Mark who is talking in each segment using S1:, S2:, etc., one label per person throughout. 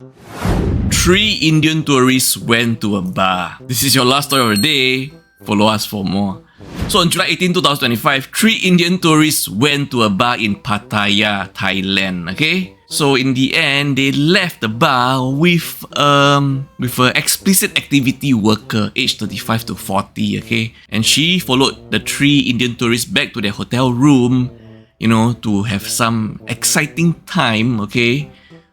S1: 3 Indian tourists went to a bar. This is your last story of the day. Follow us for more. So on July 18, 2025, 3 Indian tourists went to a bar in Pattaya, Thailand. Okay, so in the end, they left the bar with an explicit activity worker, aged 35 to 40. Okay, and she followed the 3 Indian tourists back to their hotel room, to have some exciting time. Okay,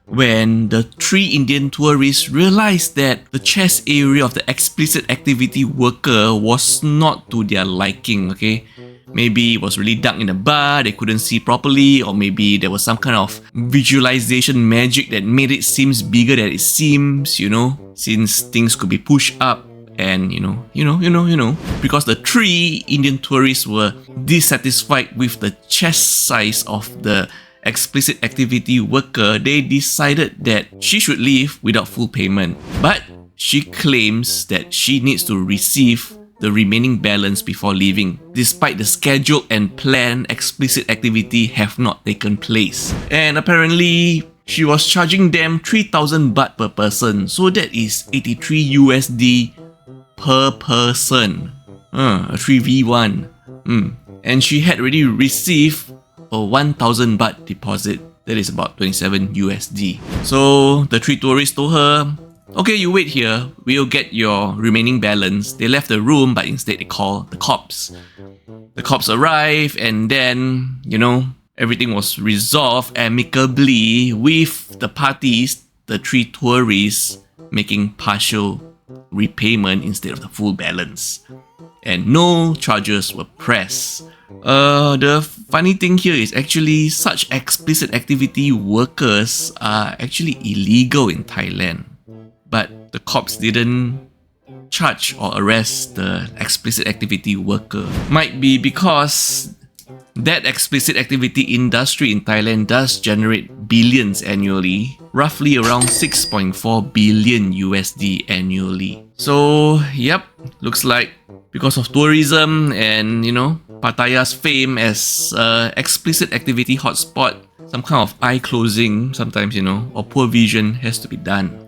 S1: when the 3 Indian tourists realized that the chest area of the explicit activity worker was not to their liking, okay? Maybe it was really dark in the bar, they couldn't see properly, or maybe there was some kind of visualization magic that made it seem bigger than it seems, since things could be pushed up and, because the 3 Indian tourists were dissatisfied with the chest size of the explicit activity worker, they decided that she should leave without full payment. But she claims that she needs to receive the remaining balance before leaving, despite the scheduled and planned explicit activity have not taken place. And apparently, she was charging them 3,000 baht per person, so that is 83 USD per person. A 3v1. And she had already received a 1,000 baht deposit. That is about 27 USD. So the 3 tourists told her, okay, you wait here, we'll get your remaining balance. They left the room, but instead they called the cops. The cops arrived, and then, everything was resolved amicably with the parties, the 3 tourists, making partial repayment instead of the full balance. And no charges were pressed. The funny thing here is actually such explicit activity workers are actually illegal in Thailand. But the cops didn't charge or arrest the explicit activity worker. Might be because that explicit activity industry in Thailand does generate billions annually, roughly around 6.4 billion USD annually. So, yep, looks like because of tourism and, Pattaya's fame as explicit activity hotspot, some kind of eye closing sometimes, or poor vision has to be done.